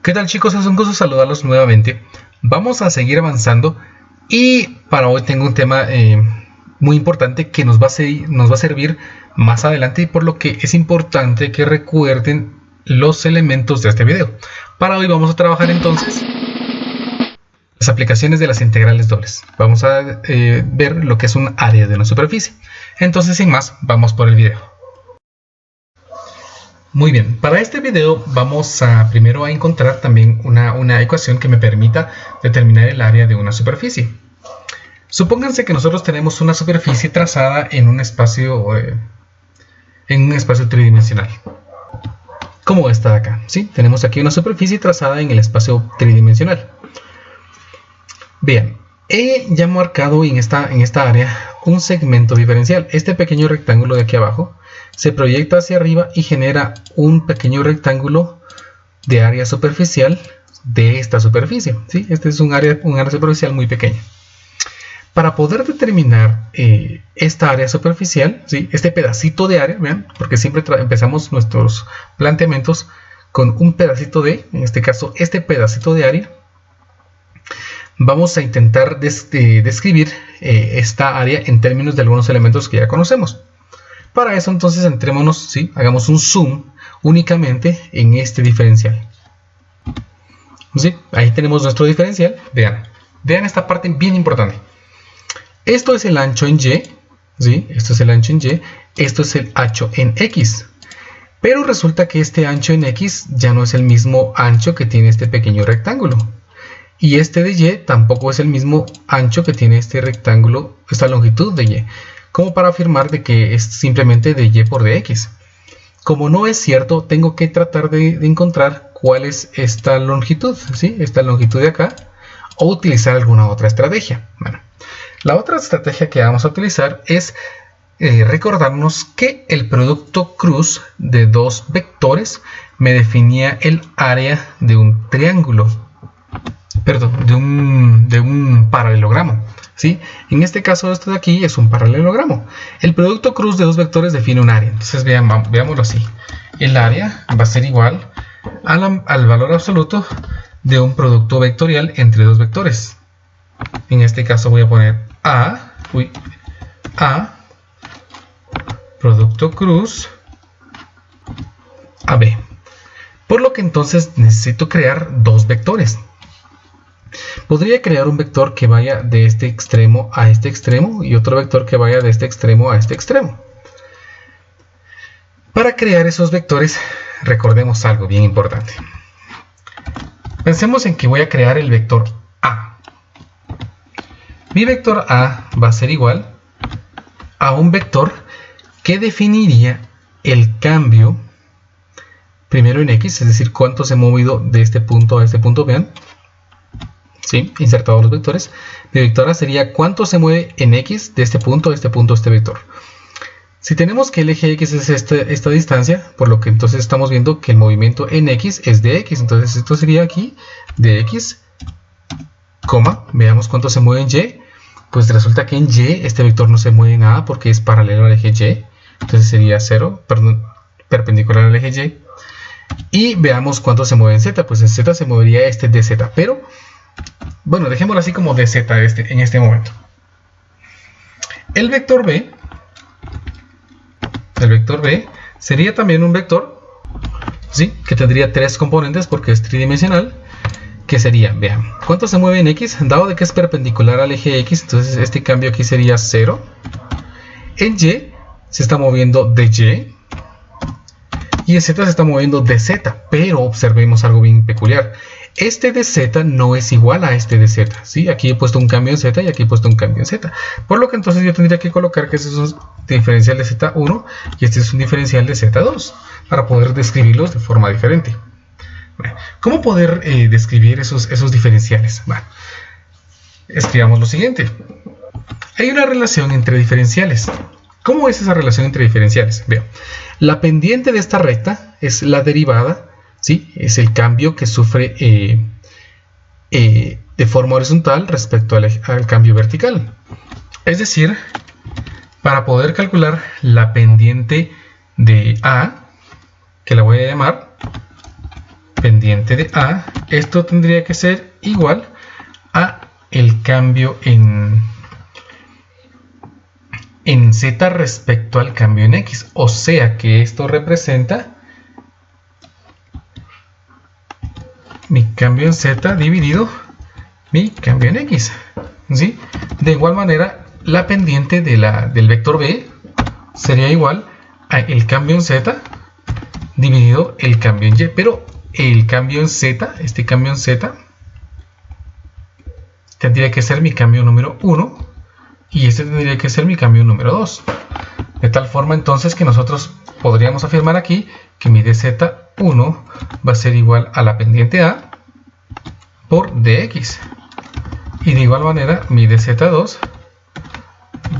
¿Qué tal, chicos? Es un gusto saludarlos nuevamente. Vamos a seguir avanzando y para hoy tengo un tema muy importante que nos va a servir más adelante, y por lo que es importante que recuerden los elementos de este video. Para hoy vamos a trabajar entonces las aplicaciones de las integrales dobles. Vamos a ver lo que es un área de una superficie. Entonces, sin más, vamos por el video. Muy bien, para este video vamos a primero a encontrar también una ecuación que me permita determinar el área de una superficie. Supónganse que nosotros tenemos una superficie trazada en un espacio tridimensional, como esta de acá. ¿Sí? Tenemos aquí una superficie trazada en el espacio tridimensional. Bien, he ya marcado en esta área un segmento diferencial. Este pequeño rectángulo de aquí abajo se proyecta hacia arriba y genera un pequeño rectángulo de área superficial de esta superficie. ¿Sí? Este es un área superficial muy pequeña. Para poder determinar esta área superficial, ¿sí? Este pedacito de área, vean, porque siempre empezamos nuestros planteamientos con un pedacito en este caso, este pedacito de área, vamos a intentar describir esta área en términos de algunos elementos que ya conocemos. Para eso, entonces, centrémonos, ¿sí? Hagamos un zoom únicamente en este diferencial. ¿Sí? Ahí tenemos nuestro diferencial. Vean esta parte bien importante. Esto es el ancho en Y, ¿sí? Esto es el ancho en Y, esto es el ancho en X. Pero resulta que este ancho en X ya no es el mismo ancho que tiene este pequeño rectángulo. Y este de Y tampoco es el mismo ancho que tiene este rectángulo, esta longitud de Y, como para afirmar de que es simplemente de Y por dx. Como no es cierto, tengo que tratar de encontrar cuál es esta longitud, ¿sí? Esta longitud de acá, o utilizar alguna otra estrategia. Bueno, la otra estrategia que vamos a utilizar es recordarnos que el producto cruz de dos vectores me definía el área de un triángulo, perdón, de un paralelogramo. ¿Sí? En este caso, esto de aquí es un paralelogramo. El producto cruz de dos vectores define un área. Entonces, veámoslo así. El área va a ser igual al valor absoluto de un producto vectorial entre dos vectores. En este caso voy a poner A producto cruz AB. Por lo que entonces necesito crear dos vectores. Podría crear un vector que vaya de este extremo a este extremo y otro vector que vaya de este extremo a este extremo. Para crear esos vectores, recordemos algo bien importante. Pensemos en que voy a crear el vector A. Mi vector A va a ser igual a un vector que definiría el cambio primero en X, es decir, cuánto se ha movido de este punto a este punto, vean. ¿Sí? Insertados los vectores. Mi vector A sería cuánto se mueve en X de este punto a este punto este vector. Si tenemos que el eje X es esta distancia, por lo que entonces estamos viendo que el movimiento en X es de X. Entonces esto sería aquí de X, coma, veamos cuánto se mueve en Y. Pues resulta que en Y este vector no se mueve nada porque es paralelo al eje Y. Entonces sería 0, perdón, perpendicular al eje Y. Y veamos cuánto se mueve en Z. Pues en Z se movería este dz, pero bueno, dejémoslo así como dz en este momento. El vector B sería también un vector, ¿sí? Que tendría tres componentes porque es tridimensional, que sería, vean, ¿cuánto se mueve en X? Dado de que es perpendicular al eje X, entonces este cambio aquí sería 0. En Y se está moviendo de Y y en Z se está moviendo de Z, pero observemos algo bien peculiar. Este de Z no es igual a este de Z, ¿sí? Aquí he puesto un cambio en Z y aquí he puesto un cambio en Z. Por lo que entonces yo tendría que colocar que este es un diferencial de Z1 y este es un diferencial de Z2 para poder describirlos de forma diferente. Bueno, ¿cómo poder describir esos diferenciales? Bueno, escribamos lo siguiente. Hay una relación entre diferenciales. ¿Cómo es esa relación entre diferenciales? Vean, la pendiente de esta recta es la derivada, ¿sí? Es el cambio que sufre de forma horizontal respecto al cambio vertical. Es decir, para poder calcular la pendiente de A, que la voy a llamar pendiente de A, esto tendría que ser igual a el cambio en Z respecto al cambio en X. O sea que esto representa mi cambio en Z dividido mi cambio en X. ¿Sí? De igual manera, la pendiente del vector B sería igual a el cambio en Z dividido el cambio en Y. Pero el cambio en Z, este cambio en Z, tendría que ser mi cambio número 1 y este tendría que ser mi cambio número 2. De tal forma entonces que nosotros podríamos afirmar aquí que mi dz1 va a ser igual a la pendiente A por dx. Y de igual manera mi dz2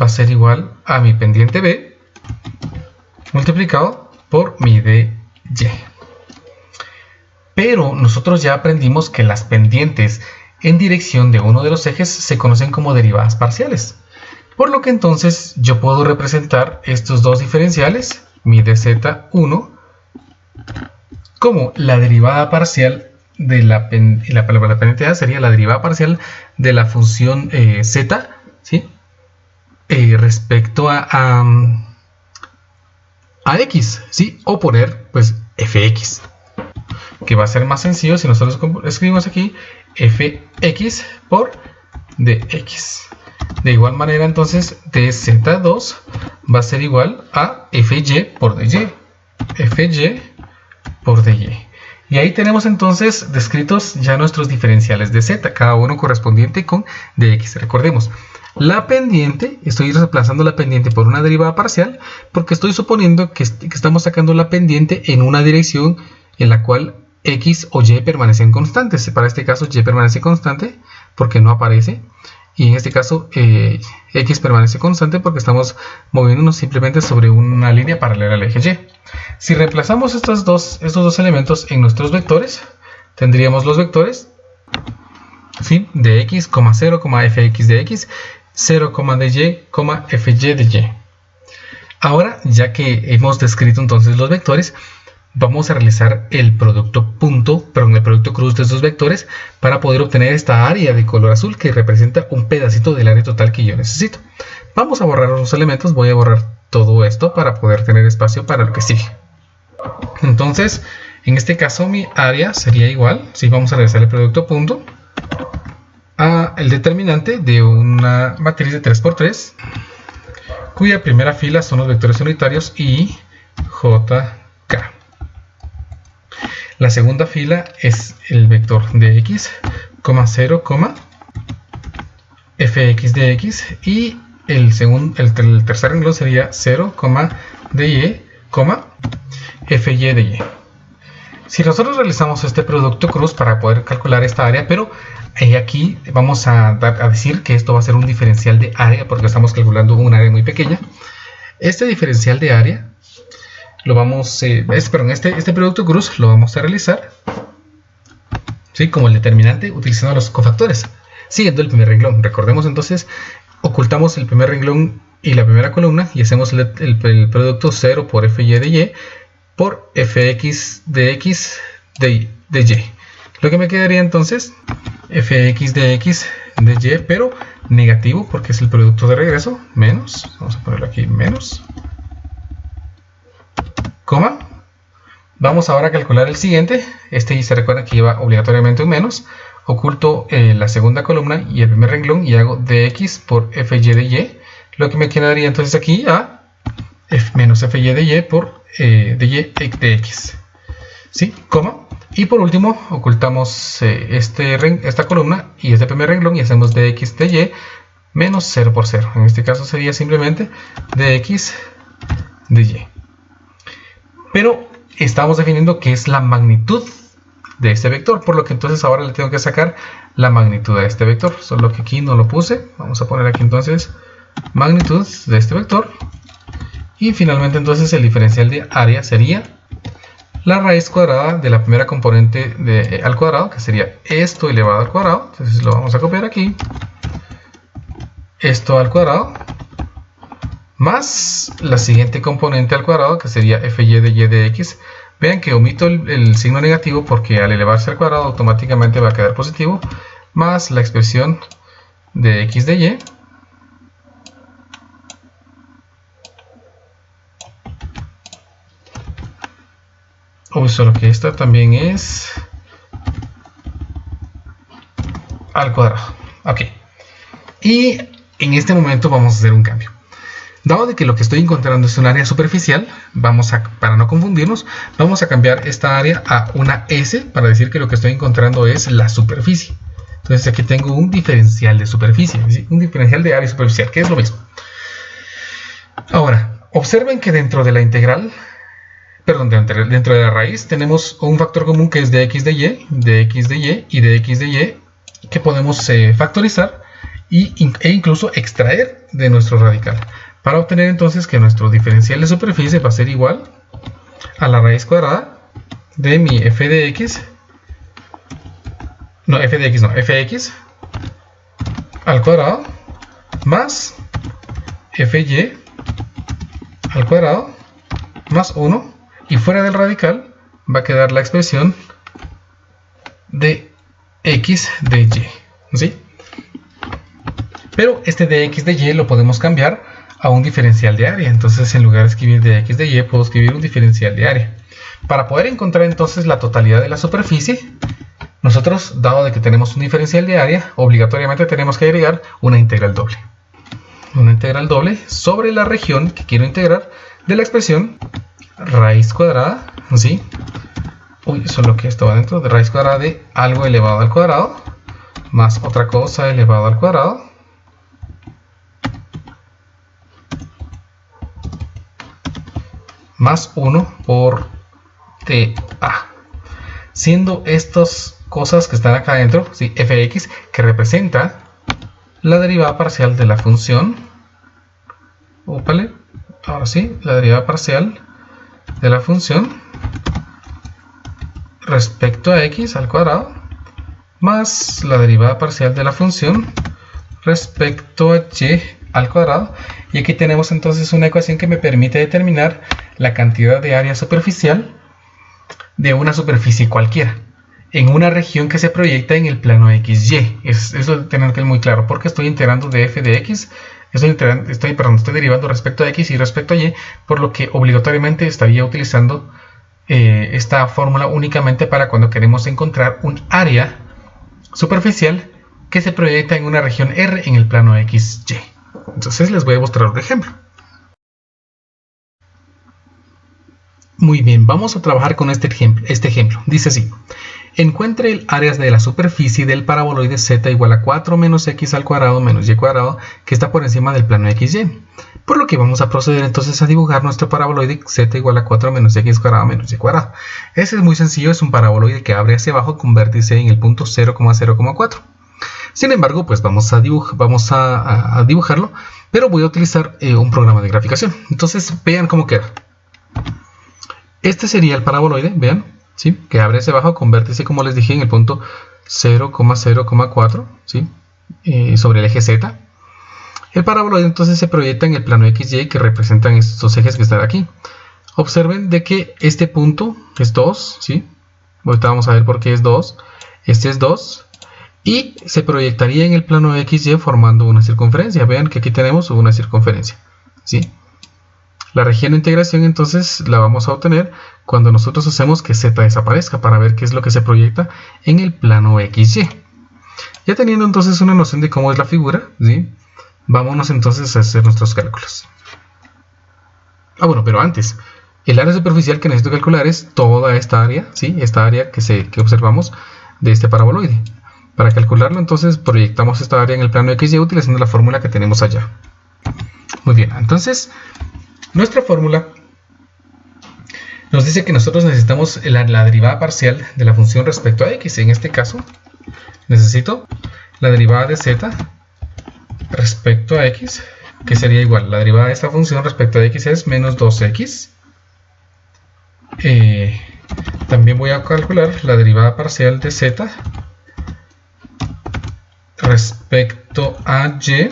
va a ser igual a mi pendiente B multiplicado por mi dy. Pero nosotros ya aprendimos que las pendientes en dirección de uno de los ejes se conocen como derivadas parciales. Por lo que entonces yo puedo representar estos dos diferenciales, mi dz1, como la derivada parcial de la pendiente A sería la derivada parcial de la función z, ¿sí? Respecto a x, ¿sí? O poner pues fx, que va a ser más sencillo si nosotros escribimos aquí fx por dx. De igual manera entonces dz2 va a ser igual a fy por dy, fy por dy. Y ahí tenemos entonces descritos ya nuestros diferenciales de z, cada uno correspondiente con dx. Recordemos, la pendiente, estoy reemplazando la pendiente por una derivada parcial porque estoy suponiendo que estamos sacando la pendiente en una dirección en la cual x o y permanecen constantes. Para este caso y permanece constante porque no aparece, y en este caso x permanece constante porque estamos moviéndonos simplemente sobre una línea paralela al eje y. Si reemplazamos estos dos elementos en nuestros vectores, tendríamos los vectores, ¿sí?, de x, 0, fx de x, 0, de y, fy de y. Ahora, ya que hemos descrito entonces los vectores, vamos a realizar el producto cruz de estos vectores para poder obtener esta área de color azul que representa un pedacito del área total que yo necesito. Vamos a borrar los elementos, voy a borrar todo esto para poder tener espacio para lo que sigue. Entonces, en este caso mi área sería igual, si vamos a realizar el producto punto, a el determinante de una matriz de 3×3, cuya primera fila son los vectores unitarios I, J, K. La segunda fila es el vector de x, 0, fx de x, y el tercer renglón sería 0, dy, fy de y. Si nosotros realizamos este producto cruz para poder calcular esta área, pero aquí vamos a decir que esto va a ser un diferencial de área porque estamos calculando un área muy pequeña. Este diferencial de área lo vamos, este producto cruz lo vamos a realizar, ¿sí?, como el determinante utilizando los cofactores, siguiendo el primer renglón. Recordemos entonces, ocultamos el primer renglón y la primera columna y hacemos el producto 0 por fy de y por fx de x de y. Lo que me quedaría entonces, fx de x de y, pero negativo porque es el producto de regreso, menos, vamos a ponerlo aquí, menos, coma. Vamos ahora a calcular el siguiente. Este se recuerda que lleva obligatoriamente un menos. Oculto la segunda columna y el primer renglón y hago dx por fy de y. Lo que me quedaría entonces aquí a menos fy de y por dy de x. ¿Sí? Coma. Y por último ocultamos esta columna y este primer renglón y hacemos dx de y menos 0 por 0. En este caso sería simplemente dx de y. Pero estamos definiendo qué es la magnitud de este vector, por lo que entonces ahora le tengo que sacar la magnitud a este vector, solo que aquí no lo puse. Vamos a poner aquí entonces magnitud de este vector, y finalmente entonces el diferencial de área sería la raíz cuadrada de la primera componente al cuadrado, que sería esto elevado al cuadrado. Entonces lo vamos a copiar aquí, esto al cuadrado, más la siguiente componente al cuadrado, que sería fy de y de x, Vean que omito el signo negativo porque al elevarse al cuadrado automáticamente va a quedar positivo, más la expresión de x de y solo que esta también es al cuadrado. Ok. Y en este momento vamos a hacer un cambio. Dado de que lo que estoy encontrando es un área superficial, para no confundirnos, vamos a cambiar esta área a una S para decir que lo que estoy encontrando es la superficie. Entonces aquí tengo un diferencial de superficie, ¿sí? Un diferencial de área superficial, que es lo mismo. Ahora, observen que dentro de la integral, perdón, dentro de la raíz tenemos un factor común que es de x de y, de x de y y de x de y, que podemos factorizar e incluso extraer de nuestro radical, para obtener entonces que nuestro diferencial de superficie va a ser igual a la raíz cuadrada de mi f de x, fx al cuadrado más fy al cuadrado más 1, y fuera del radical va a quedar la expresión de x de y, ¿sí? Pero este de x de y lo podemos cambiar a un diferencial de área. Entonces, en lugar de escribir de x de y, puedo escribir un diferencial de área. Para poder encontrar entonces la totalidad de la superficie, nosotros, dado de que tenemos un diferencial de área, obligatoriamente tenemos que agregar una integral doble. Una integral doble sobre la región que quiero integrar de la expresión raíz cuadrada, ¿sí? Solo que esto va dentro de raíz cuadrada de algo elevado al cuadrado más otra cosa elevado al cuadrado más 1 por TA, siendo estas cosas que están acá adentro, ¿sí? Fx, que representa la derivada parcial de la función, ahora sí, la derivada parcial de la función respecto a x al cuadrado más la derivada parcial de la función respecto a y al cuadrado. Y aquí tenemos entonces una ecuación que me permite determinar la cantidad de área superficial de una superficie cualquiera en una región que se proyecta en el plano XY. Eso de tener que ser muy claro, porque estoy integrando de f de x, estoy derivando respecto a x y respecto a y, por lo que obligatoriamente estaría utilizando esta fórmula únicamente para cuando queremos encontrar un área superficial que se proyecta en una región R en el plano XY. Entonces les voy a mostrar un ejemplo. Muy bien, vamos a trabajar con este ejemplo. Dice así: encuentre el área de la superficie del paraboloide z igual a 4 menos x al cuadrado menos y cuadrado que está por encima del plano XY. Por lo que vamos a proceder entonces a dibujar nuestro paraboloide z igual a 4 menos x cuadrado menos y cuadrado. Ese es muy sencillo, es un paraboloide que abre hacia abajo con vértice en el punto 0,0,4. Sin embargo, pues vamos a dibujarlo, pero voy a utilizar un programa de graficación. Entonces vean cómo queda. Este sería el paraboloide, vean, ¿sí? Que abre hacia abajo con vértice, como les dije, en el punto 0,0,4, ¿sí? Sobre el eje Z. El paraboloide entonces se proyecta en el plano XY, que representan estos ejes que están aquí. Observen de que este punto es 2, ¿sí? Ahorita vamos a ver por qué es 2. Este es 2. Y se proyectaría en el plano XY formando una circunferencia. Vean que aquí tenemos una circunferencia, ¿sí? La región de integración entonces la vamos a obtener cuando nosotros hacemos que Z desaparezca, para ver qué es lo que se proyecta en el plano XY. Ya teniendo entonces una noción de cómo es la figura, ¿sí? Vámonos entonces a hacer nuestros cálculos. Bueno, pero antes, el área superficial que necesito calcular es toda esta área, ¿sí? Esta área que observamos de este paraboloide. Para calcularlo entonces proyectamos esta área en el plano XY utilizando la fórmula que tenemos allá. Muy bien, entonces nuestra fórmula nos dice que nosotros necesitamos la derivada parcial de la función respecto a x. En este caso, necesito la derivada de z respecto a x, que sería igual. La derivada de esta función respecto a x es menos 2x. También voy a calcular la derivada parcial de z respecto a y,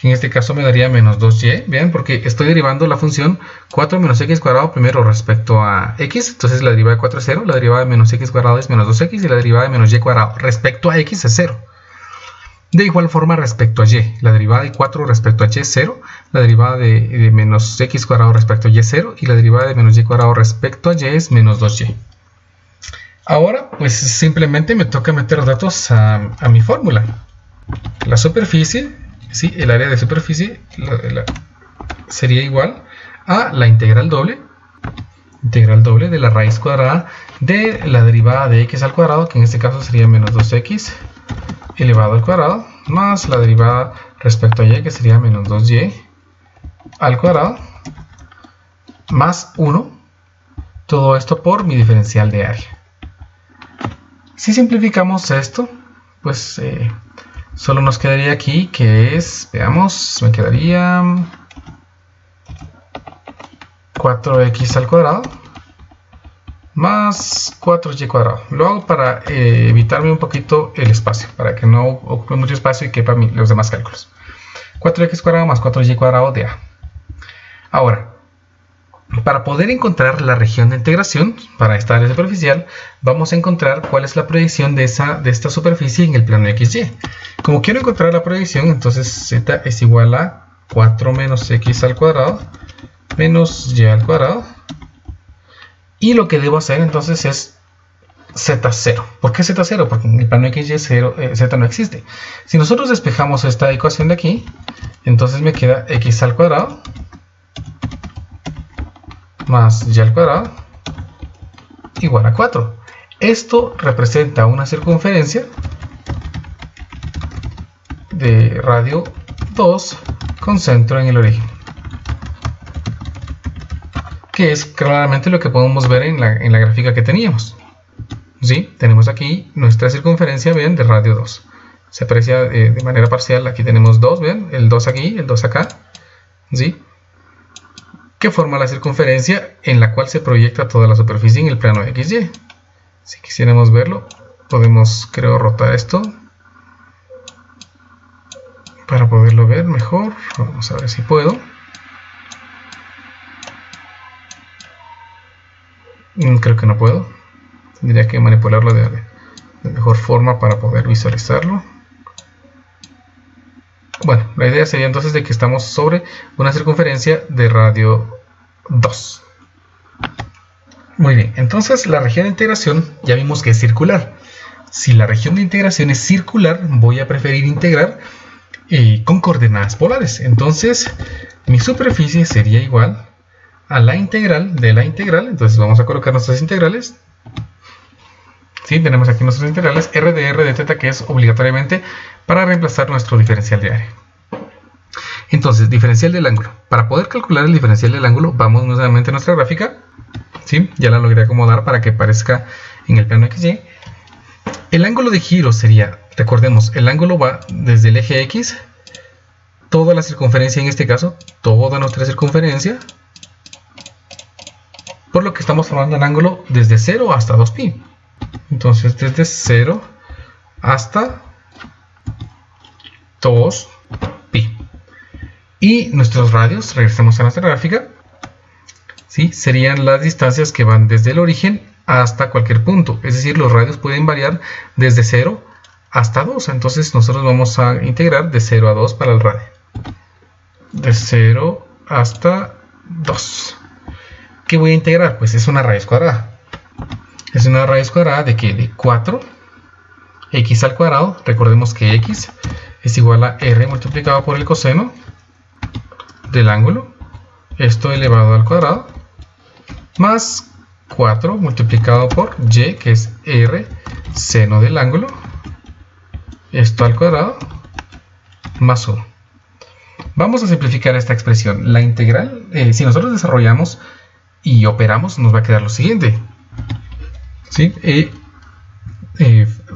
que en este caso me daría menos 2y. Vean, porque estoy derivando la función 4 menos x cuadrado primero respecto a x. Entonces la derivada de 4 es 0, la derivada de menos x cuadrado es menos 2x y la derivada de menos y cuadrado respecto a x es 0. De igual forma respecto a y, la derivada de 4 respecto a y es 0, la derivada de menos x cuadrado respecto a y es 0 y la derivada de menos y cuadrado respecto a y es menos 2y. Ahora pues simplemente me toca meter datos a mi fórmula. La superficie, ¿sí? El área de superficie sería igual a la integral doble de la raíz cuadrada de la derivada de x al cuadrado, que en este caso sería menos 2x elevado al cuadrado, más la derivada respecto a y, que sería menos 2y al cuadrado, más 1, todo esto por mi diferencial de área. Si simplificamos esto, pues solo nos quedaría aquí que es, veamos, me quedaría 4x al cuadrado más 4y cuadrado. Lo hago para evitarme un poquito el espacio, para que no ocupe mucho espacio y quepa los demás cálculos. 4x cuadrado más 4y cuadrado de a. Ahora, para poder encontrar la región de integración para esta área superficial, vamos a encontrar cuál es la proyección de esta superficie en el plano XY. Como quiero encontrar la proyección, entonces z es igual a 4 menos x al cuadrado menos y al cuadrado. Y lo que debo hacer entonces es z0. ¿Por qué z0? Porque en el plano XY z no existe. Si nosotros despejamos esta ecuación de aquí, entonces me queda x al cuadrado más y al cuadrado igual a 4. Esto representa una circunferencia de radio 2 con centro en el origen, que es claramente lo que podemos ver en la gráfica que teníamos. ¿Sí? Tenemos aquí nuestra circunferencia, ¿ven? De radio 2. Se aprecia de manera parcial, aquí tenemos 2, ¿ven? El 2 aquí, el 2 acá, ¿sí? Que forma la circunferencia en la cual se proyecta toda la superficie en el plano XY. Si quisiéramos verlo, podemos, creo, rotar esto para poderlo ver mejor. Vamos a ver si puedo. Creo que no puedo. Tendría que manipularlo de mejor forma para poder visualizarlo. Bueno, la idea sería entonces de que estamos sobre una circunferencia de radio 2. Muy bien, entonces la región de integración ya vimos que es circular. Si la región de integración es circular, voy a preferir integrar con coordenadas polares. Entonces, mi superficie sería igual a la integral de la integral. Entonces vamos a colocar nuestras integrales. Sí, tenemos aquí nuestras integrales r de θ, que es obligatoriamente para reemplazar nuestro diferencial de área. Entonces, diferencial del ángulo. Para poder calcular el diferencial del ángulo, vamos nuevamente a nuestra gráfica. ¿Sí? Ya la logré acomodar para que aparezca en el plano XY. El ángulo de giro sería, recordemos, el ángulo va desde el eje X, toda la circunferencia en este caso, toda nuestra circunferencia, por lo que estamos formando un ángulo desde 0 hasta 2π. Entonces, desde 0 hasta 2π. Y nuestros radios, regresemos a nuestra gráfica, ¿sí? Serían las distancias que van desde el origen hasta cualquier punto. Es decir, los radios pueden variar desde 0 hasta 2. Entonces, nosotros vamos a integrar de 0 a 2 para el radio. De 0 hasta 2. ¿Qué voy a integrar? Pues es una raíz cuadrada. Es una raíz cuadrada de ¿qué? De 4 x al cuadrado. Recordemos que x es igual a r multiplicado por el coseno del ángulo, esto elevado al cuadrado, más 4 multiplicado por y, que es r seno del ángulo, esto al cuadrado, más 1. Vamos a simplificar esta expresión. La integral, si nosotros desarrollamos y operamos, nos va a quedar lo siguiente. ¿Sí?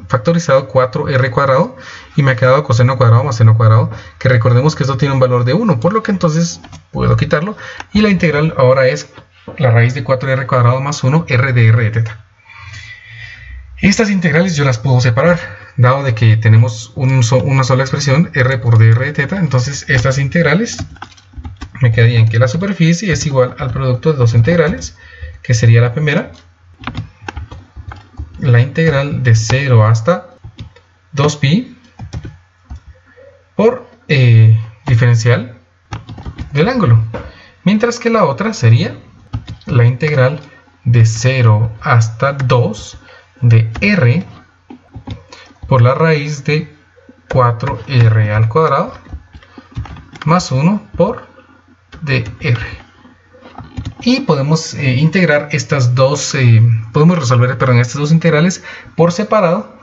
Factorizado 4r cuadrado y me ha quedado coseno cuadrado más seno cuadrado, que recordemos que esto tiene un valor de 1, por lo que entonces puedo quitarlo y la integral ahora es la raíz de 4r cuadrado más 1 r de θ. Estas integrales yo las puedo separar, dado de que tenemos una sola expresión, r por dr de θ. Entonces estas integrales me quedarían que la superficie es igual al producto de dos integrales, que sería la primera, la integral de 0 hasta 2pi por diferencial del ángulo, mientras que la otra sería la integral de 0 hasta 2 de r por la raíz de 4r al cuadrado más 1 por dr. Y podemos integrar estas dos, podemos resolver estas dos integrales por separado,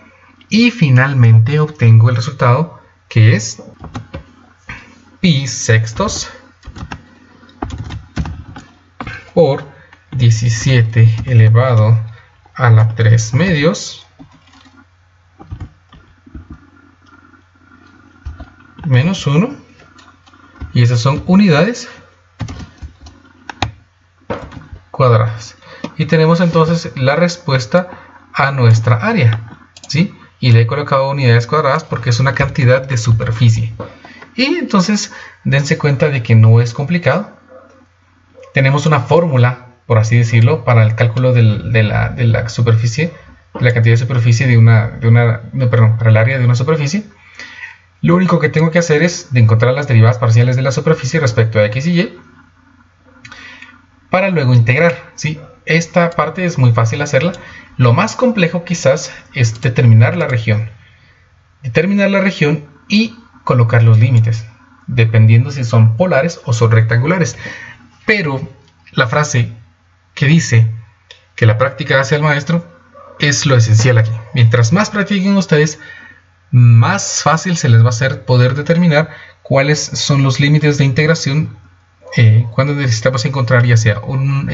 y finalmente obtengo el resultado, que es pi sextos por 17 elevado a la 3 medios menos 1, y esas son unidades cuadradas. Y tenemos entonces la respuesta a nuestra área, ¿sí? Y le he colocado unidades cuadradas porque es una cantidad de superficie. Y entonces dense cuenta de que no es complicado. Tenemos una fórmula, por así decirlo, para el cálculo de la superficie, de la cantidad de superficie para el área de una superficie. Lo único que tengo que hacer es encontrar las derivadas parciales de la superficie respecto a x y y, para luego integrar, ¿sí? Esta parte es muy fácil hacerla. Lo más complejo quizás es determinar la región. Y colocar los límites, dependiendo si son polares o son rectangulares. Pero la frase que dice que la práctica hace al maestro es lo esencial aquí. Mientras más practiquen ustedes, más fácil se les va a hacer poder determinar cuáles son los límites de integración cuando necesitamos encontrar ya sea un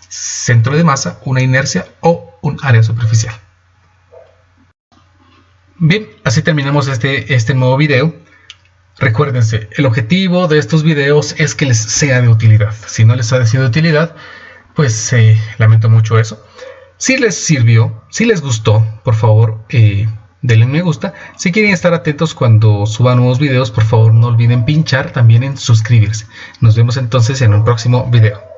centro de masa, una inercia o un área superficial. Bien, así terminamos este nuevo video. Recuérdense, el objetivo de estos videos es que les sea de utilidad. Si no les ha sido de utilidad, pues lamento mucho eso. Si les sirvió, si les gustó, por favor, denle un me gusta. Si quieren estar atentos cuando suba nuevos videos, por favor no olviden pinchar también en suscribirse. Nos vemos entonces en un próximo video.